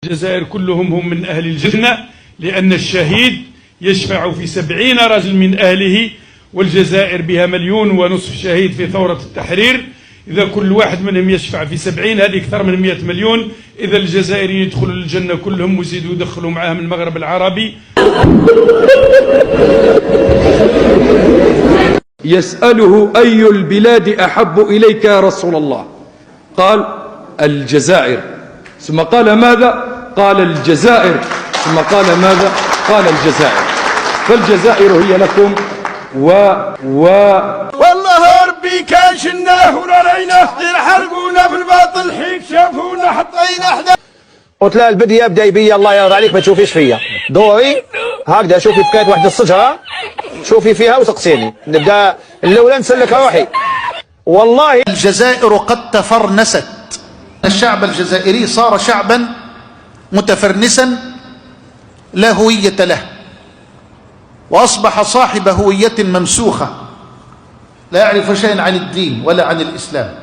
الجزائر كلهم هم من أهل الجنة، لأن الشهيد يشفع في 70 رجل من أهله، والجزائر بها 1.5 مليون شهيد في ثورة التحرير. إذا كل واحد منهم يشفع في 70 هذه أكثر من 100 مليون. إذا الجزائريين يدخلوا الجنة كلهم ويزيدوا يدخلوا معاهم المغرب العربي. يسأله: أي البلاد أحب إليك يا رسول الله؟ قال: الجزائر. ثم قال: ماذا؟ قال: الجزائر. ثم قال: ماذا؟ قال: الجزائر. فالجزائر هي لكم والله ربي كان شناه ورانينا يحرقونا في الباطل حيك شافونا حطينا حدا. قلت لها البديه بدا يبي الله يرضى عليك ما تشوفيش فيا دوري هكذا، شوفي بكات واحد الصجره شوفي فيها وسقسيني، نبدا الاولى نسلك روحي. والله الجزائر قد تفرنست، الشعب الجزائري صار شعبا متفرنسا لا هوية له، وأصبح صاحب هوية ممسوخة لا يعرف شيئا عن الدين ولا عن الإسلام.